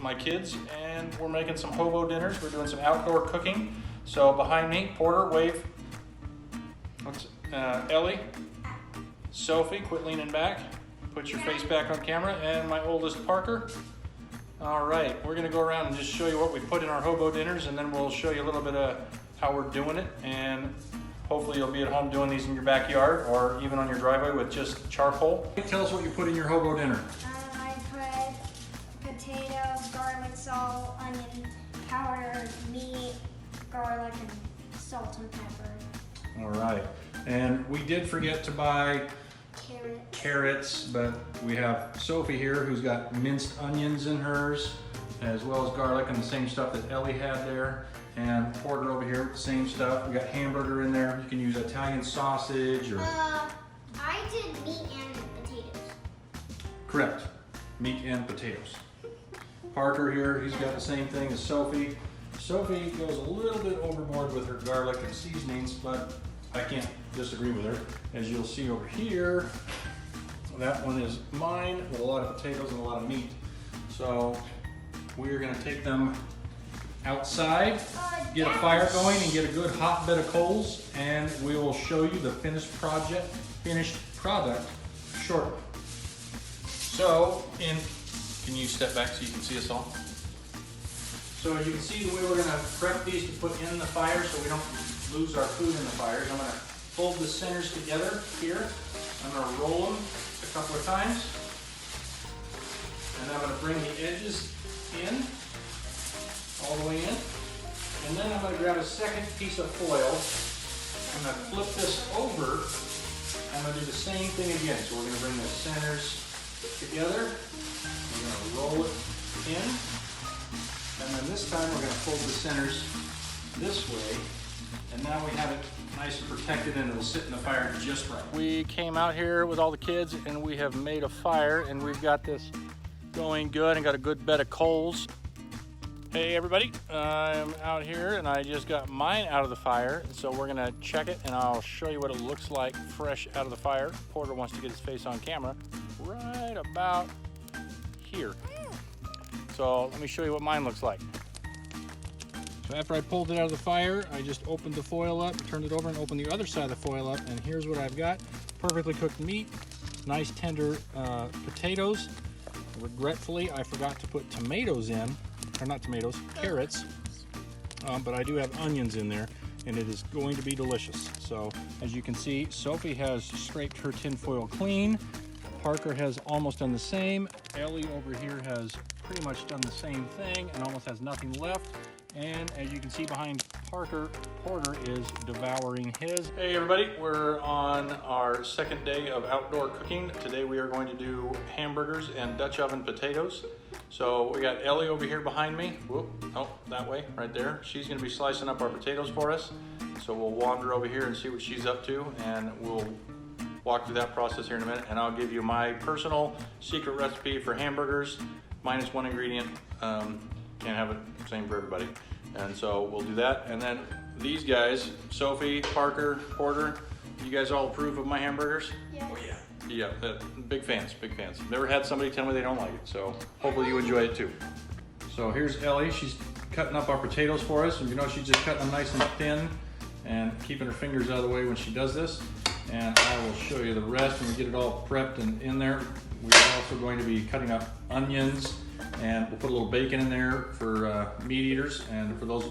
my kids, and we're making some hobo dinners. We're doing some outdoor cooking. So behind me, Porter, wave. Ellie, Sophie, quit leaning back. Put your face back on camera, and my oldest, Parker. All right, we're gonna go around and just show you what we put in our hobo dinners, and then we'll show you a little bit of how we're doing it, and hopefully you'll be at home doing these in your backyard or even on your driveway with just charcoal. Tell us what you put in your hobo dinner. I put potatoes, garlic, salt, onion powder, meat, garlic, and salt and pepper. All right, and we did forget to buy carrots, but we have Sophie here who's got minced onions in hers, as well as garlic and the same stuff that Ellie had there. And Porter over here with the same stuff. We got hamburger in there. You can use Italian sausage or... I did meat and potatoes. Correct, meat and potatoes. Parker here, he's got the same thing as Sophie. Sophie goes a little bit overboard with her garlic and seasonings, but I can't disagree with her. As you'll see over here, that one is mine with a lot of potatoes and a lot of meat. So we are gonna take them outside, get a fire going and get a good hot bed of coals, and we will show you the finished product shortly. So can you step back so you can see us all? So as you can see, the way we're gonna prep these to put in the fire so we don't lose our food in the fires, I'm gonna fold the centers together here. I'm gonna roll them a couple of times, and I'm gonna bring the edges in, all the way in. And then I'm gonna grab a second piece of foil. I'm gonna flip this over. I'm gonna do the same thing again. So we're gonna bring the centers together. We're gonna roll it in. And then this time we're gonna fold the centers this way. And now we have it nice and protected, and it'll sit in the fire just right. We came out here with all the kids and we have made a fire, and we've got this going good and got a good bed of coals. Hey everybody, I'm out here and I just got mine out of the fire, so we're gonna check it and I'll show you what it looks like fresh out of the fire. Porter wants to get his face on camera right about here. So let me show you what mine looks like. So after I pulled it out of the fire, I just opened the foil up, turned it over and opened the other side of the foil up, and here's what I've got. Perfectly cooked meat, nice tender potatoes. Regretfully, I forgot to put tomatoes in. Or not tomatoes, carrots, but I do have onions in there, and it is going to be delicious. So as you can see, Sophie has scraped her tin foil clean. Parker has almost done the same. Ellie over here has pretty much done the same thing and almost has nothing left. And as you can see behind Parker, Porter is devouring his. Hey everybody, we're on our second day of outdoor cooking. Today we are going to do hamburgers and Dutch oven potatoes. So we got Ellie over here behind me. Whoop, oh, that way, right there. She's gonna be slicing up our potatoes for us. So we'll wander over here and see what she's up to, and we'll walk through that process here in a minute, and I'll give you my personal secret recipe for hamburgers, minus one ingredient. Can't have it same for everybody. And so we'll do that. And then these guys, Sophie, Parker, Porter, you guys all approve of my hamburgers? Yeah. Oh yeah. Yeah, big fans, big fans. Never had somebody tell me they don't like it, so hopefully you enjoy it too. So here's Ellie. She's cutting up our potatoes for us, and you know she's just cutting them nice and thin and keeping her fingers out of the way when she does this. And I will show you the rest when we get it all prepped and in there. We're also going to be cutting up onions, and we'll put a little bacon in there for meat eaters, and for those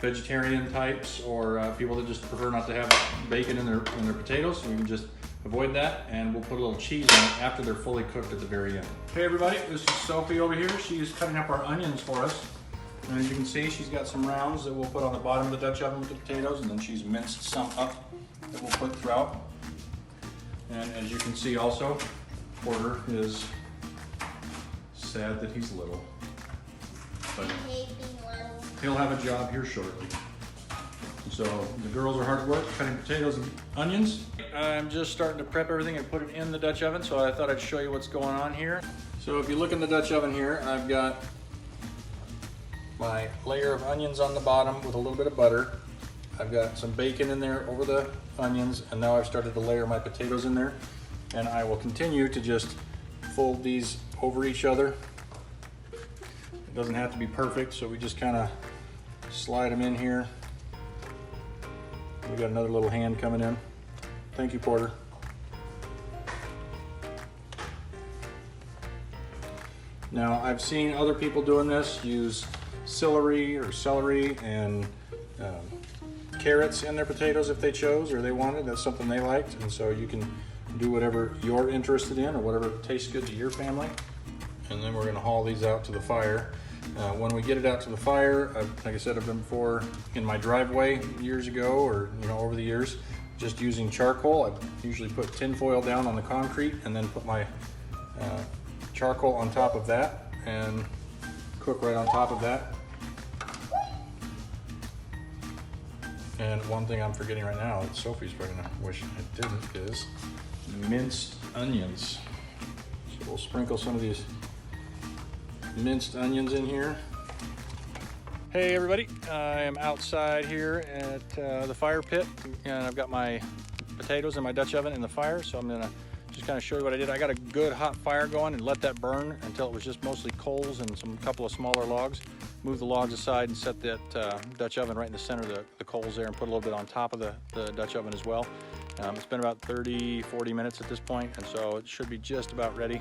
vegetarian types or people that just prefer not to have bacon in their potatoes, we can just avoid that, and we'll put a little cheese in it after they're fully cooked at the very end. Hey everybody, this is Sophie over here. She is cutting up our onions for us. And as you can see, she's got some rounds that we'll put on the bottom of the Dutch oven with the potatoes, and then she's minced some up that we'll put throughout. And as you can see also, Porter is sad that he's little, but he'll have a job here shortly. So the girls are hard at work cutting potatoes and onions. I'm just starting to prep everything and put it in the Dutch oven, so I thought I'd show you what's going on here. So if you look in the Dutch oven here, I've got my layer of onions on the bottom with a little bit of butter. I've got some bacon in there over the onions, and now I've started to layer my potatoes in there. And I will continue to just fold these over each other It doesn't have to be perfect, so we just kind of slide them in here. We got another little hand coming in. Thank you, Porter. Now, I've seen other people doing this, use celery and carrots in their potatoes if they chose or they wanted. That's something they liked, and so you can do whatever you're interested in or whatever tastes good to your family. And then we're gonna haul these out to the fire. When we get it out to the fire, like I said, I've done before in my driveway years ago, or over the years, just using charcoal. I usually put tin foil down on the concrete and then put my charcoal on top of that and cook right on top of that. And one thing I'm forgetting right now that Sophie's probably gonna wish I didn't is minced onions. So we'll sprinkle some of these minced onions in here. Hey everybody, I am outside here at the fire pit, and I've got my potatoes in my Dutch oven in the fire, so I'm gonna just kind of show you what I did. I got a good hot fire going and let that burn until it was just mostly coals and some couple of smaller logs. Move the logs aside and set that Dutch oven right in the center of the coals there, and put a little bit on top of the Dutch oven as well. It's been about 30-40 minutes at this point, and so it should be just about ready.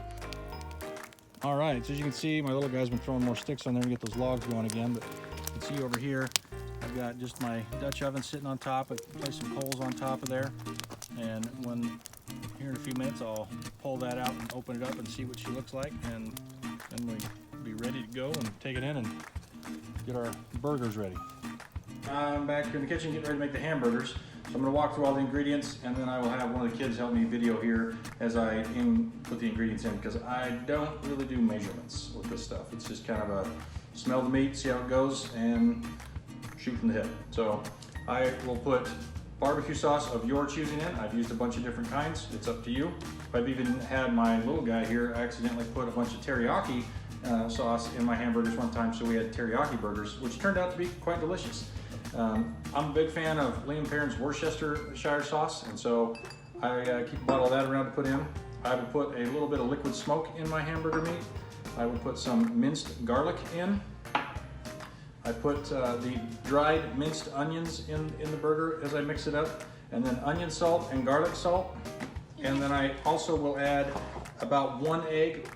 All right, so as you can see, my little guy's been throwing more sticks on there to get those logs going again, but you can see over here, I've got just my Dutch oven sitting on top. I placed some coals on top of there, and here in a few minutes, I'll pull that out and open it up and see what she looks like, and then we'll be ready to go and take it in and get our burgers ready. I'm back in the kitchen getting ready to make the hamburgers. So I'm going to walk through all the ingredients, and then I will have one of the kids help me video here as I put the ingredients in, because I don't really do measurements with this stuff. It's just kind of a smell the meat, see how it goes, and shoot from the hip. So I will put barbecue sauce of your choosing in. I've used a bunch of different kinds. It's up to you. I've even had my little guy here accidentally put a bunch of teriyaki sauce in my hamburgers one time, so we had teriyaki burgers, which turned out to be quite delicious. I'm a big fan of Liam Perrin's Worcestershire sauce, and so I keep a bottle of that around to put in. I would put a little bit of liquid smoke in my hamburger meat. I would put some minced garlic in. I put the dried minced onions in the burger as I mix it up, and then onion salt and garlic salt. And then I also will add about 1 egg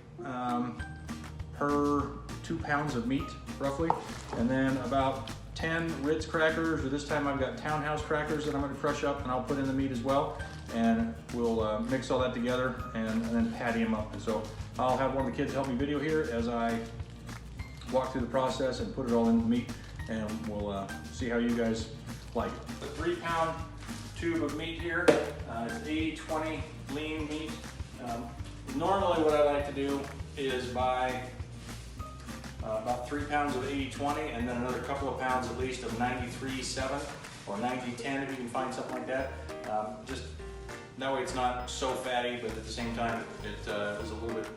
per 2 pounds of meat, roughly, and then about 10 Ritz crackers, or this time I've got Townhouse crackers that I'm going to crush up and I'll put in the meat as well, and we'll mix all that together and then patty them up. And so I'll have one of the kids help me video here as I walk through the process and put it all in the meat, and we'll see how you guys like it. The 3-pound tube of meat here, it's 80-20 lean meat. Normally what I like to do is buy about 3 pounds of 80-20, and then another couple of pounds at least of 93-7 or 90-10 if you can find something like that. Just that way it's not so fatty, but at the same time it is a little bit,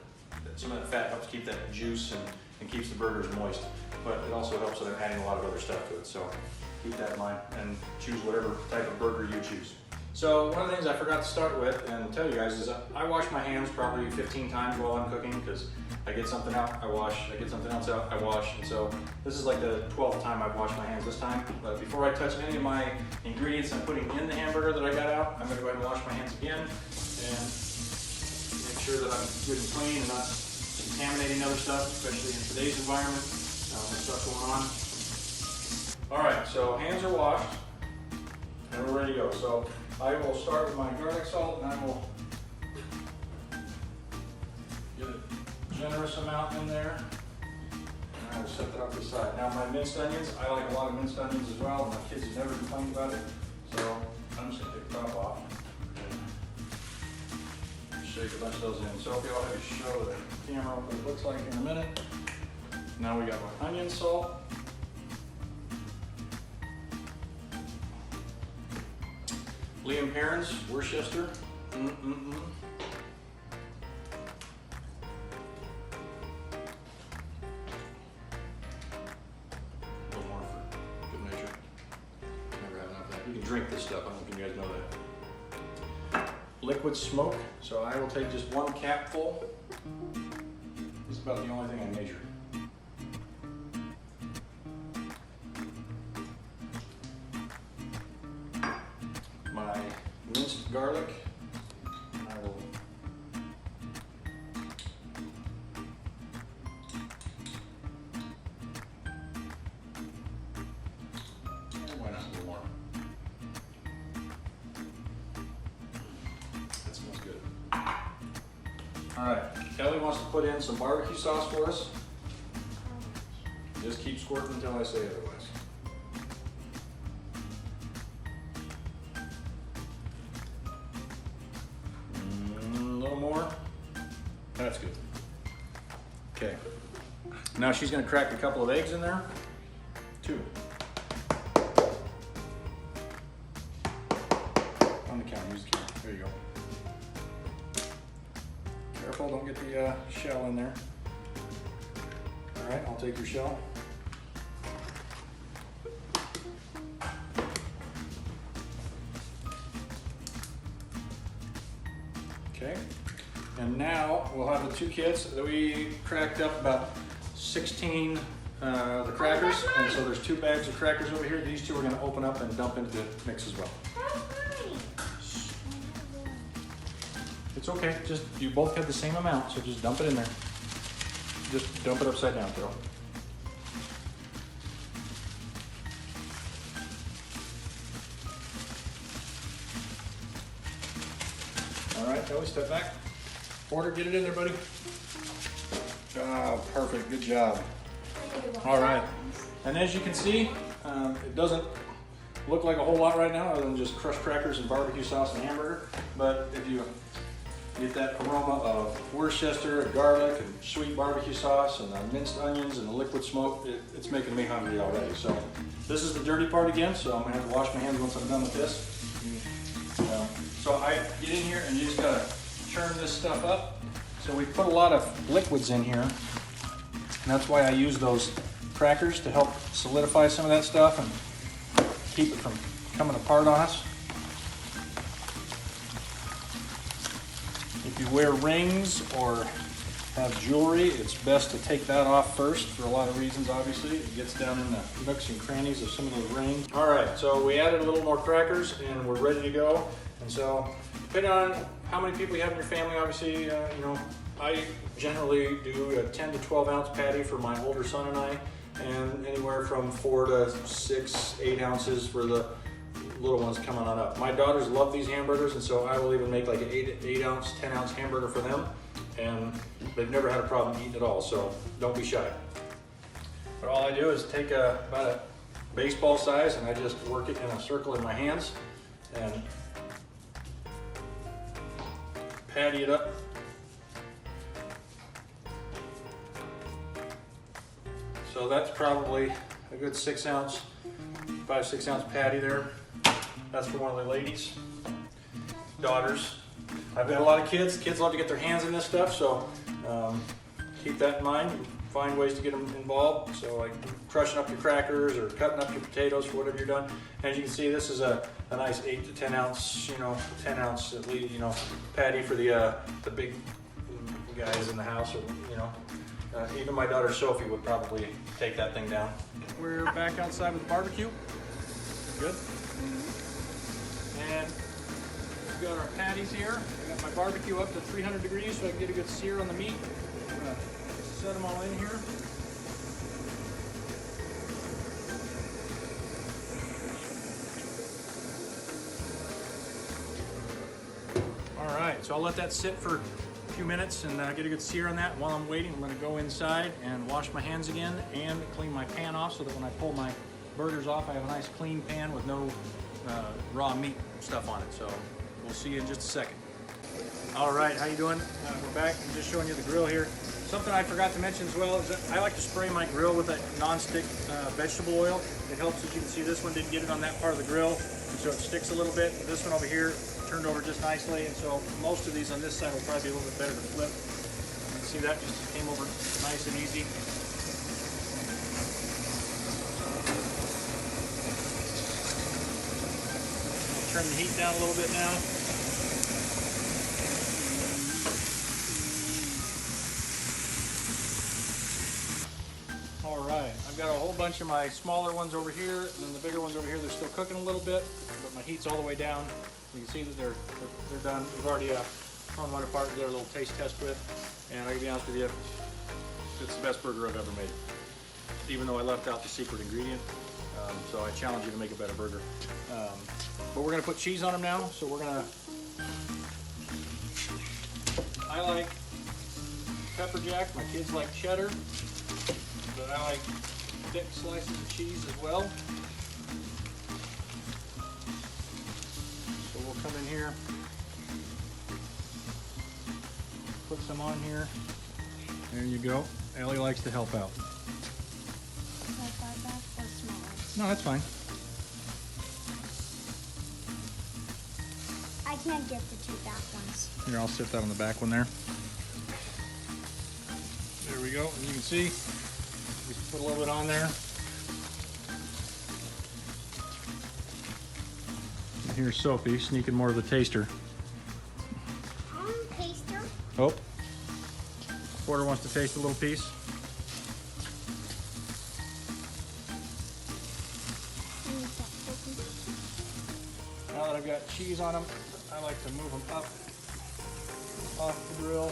some of that fat helps keep that juice and keeps the burgers moist, but it also helps that I'm adding a lot of other stuff to it. So keep that in mind and choose whatever type of burger you choose. So one of the things I forgot to start with and tell you guys is I wash my hands probably 15 times while I'm cooking, because I get something out, I wash, I get something else out, I wash. And so this is like the 12th time I've washed my hands this time. But before I touch any of my ingredients I'm putting in the hamburger that I got out, I'm gonna go ahead and wash my hands again and make sure that I'm good and clean and not contaminating other stuff, especially in today's environment. There's stuff going on. All right, so hands are washed and we're ready to go. So I will start with my garlic salt, and I will get a generous amount in there, and I will set that off to the side. Now my minced onions, I like a lot of minced onions as well. My kids have never complained about it, so I'm just going to take the top off and shake a bunch of those in. Sophie, I'll have you show the camera what it looks like in a minute. Now we got my onion salt. Liam Perrin's Worcester. A little more for good measure. Never have enough of that. You can drink this stuff. I don't know if you guys know that. Liquid smoke. So I will take just 1 capful. This is about the only thing I measure. garlic. And I will why not a little more? That smells good. All right, Kelly wants to put in some barbecue sauce for us. Just keep squirting until I say otherwise. A little more. That's good. Okay. Now she's going to crack a couple of eggs in there. 2. On the counter, use the counter. There you go. Careful, don't get the shell in there. All right, I'll take your shell. Okay, and now we'll have the 2 kits that we cracked up about 16 the crackers, and so there's 2 bags of crackers over here. These 2 we're going to open up and dump into the mix as well. It's okay, just you both have the same amount, so just dump it in there. Just dump it upside down, Phil. All right, Kelly, step back. Porter, get it in there, buddy. Oh, perfect, good job. All right, and as you can see, it doesn't look like a whole lot right now other than just crushed crackers and barbecue sauce and hamburger, but if you get that aroma of Worcester, garlic, and sweet barbecue sauce, and the minced onions and the liquid smoke, it's making me hungry already. So this is the dirty part again, so I'm gonna have to wash my hands once I'm done with this. So I get in here and you just gotta churn this stuff up. So we put a lot of liquids in here, and that's why I use those crackers to help solidify some of that stuff and keep it from coming apart on us. If you wear rings or have jewelry, it's best to take that off first for a lot of reasons, obviously. It gets down in the nooks and crannies of some of those rings. All right, so we added a little more crackers and we're ready to go. And so, depending on how many people you have in your family, obviously, you know, I generally do a 10 to 12 ounce patty for my older son and I, and anywhere from 4 to 6, 8 ounces for the little ones coming on up. My daughters love these hamburgers, and so I will even make like an 8 ounce, 10 ounce hamburger for them, and they've never had a problem eating it all, so don't be shy. But all I do is take about a baseball size and I just work it in a circle in my hands and patty it up. So that's probably a good 6 ounce, 5-6 ounce patty there. That's for one of the ladies, daughters. I've got a lot of kids. Kids love to get their hands in this stuff, so keep that in mind. Find ways to get them involved. So like crushing up your crackers or cutting up your potatoes for whatever you're doing. And as you can see, this is a nice 8 to 10 ounce, 10 ounce at least, patty for the big guys in the house, or even my daughter Sophie would probably take that thing down. We're back outside with the barbecue. Good. And we've got our patties here. I got my barbecue up to 300 degrees so I can get a good sear on the meat. I'm gonna set them all in here. All right, so I'll let that sit for a few minutes and get a good sear on that. While I'm waiting, I'm gonna go inside and wash my hands again and clean my pan off so that when I pull my burgers off, I have a nice clean pan with no raw meat stuff on it. So we'll see you in just a second. All right, how you doing? We're back. I'm just showing you the grill here. Something I forgot to mention as well is that I like to spray my grill with that non-stick vegetable oil. It helps, as you can see, this one didn't get it on that part of the grill, and so it sticks a little bit. This one over here turned over just nicely, and so most of these on this side will probably be a little bit better to flip. You can see that just came over nice and easy. Turn the heat down a little bit now. All right, I've got a whole bunch of my smaller ones over here, and then the bigger ones over here, they're still cooking a little bit, but my heat's all the way down. You can see that they're done. We've already torn one apart and did a little taste test with, and I can be honest with you, it's the best burger I've ever made. Even though I left out the secret ingredient, so I challenge you to make a better burger. But we're gonna put cheese on them now, so we're gonna. I like pepper jack. My kids like cheddar, but I like thick slices of cheese as well. So we'll come in here, put some on here. There you go. Ellie likes to help out. No, that's fine. I can't get the 2 back ones. Here, I'll sit that on the back one there. There we go. And you can see, we put a little bit on there. And here's Sophie sneaking more of the taster. Taster. Oh, Porter wants to taste a little piece. Now that I've got cheese on them, I like to move them up off the grill.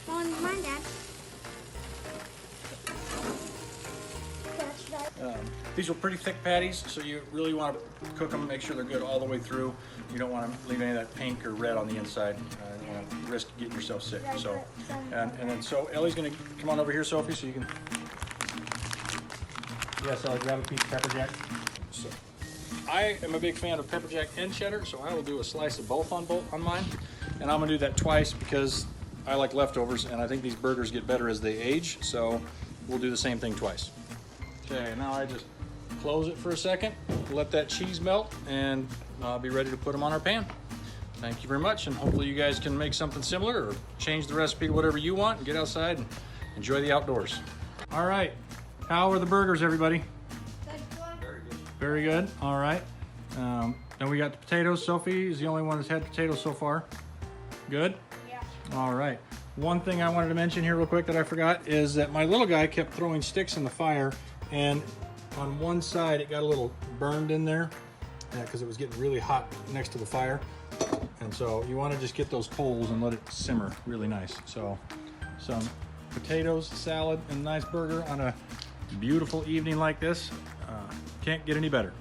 On mine, Dad. These are pretty thick patties, so you really want to cook them, make sure they're good all the way through. You don't want to leave any of that pink or red on the inside. You don't want to risk getting yourself sick. So, and then so Ellie's going to come on over here, Sophie, so you can. Yes, Ellie, grab a piece of pepper jack. So, I am a big fan of pepper jack and cheddar, so I will do a slice of both on mine, and I'm going to do that twice because I like leftovers, and I think these burgers get better as they age. So, we'll do the same thing twice. Okay, now I just close it for a second, let that cheese melt, and I'll be ready to put them on our pan. Thank you very much, and hopefully you guys can make something similar or change the recipe to whatever you want and get outside and enjoy the outdoors. All right, how are the burgers, everybody? Very good. Very good, all right. Then we got the potatoes. Sophie is the only one that's had potatoes so far. Good? Yeah. All right. One thing I wanted to mention here real quick that I forgot is that my little guy kept throwing sticks in the fire, and on one side it got a little burned in there because it was getting really hot next to the fire. And so you want to just get those coals and let it simmer really nice. So some potatoes, salad, and a nice burger on a beautiful evening like this. Can't get any better.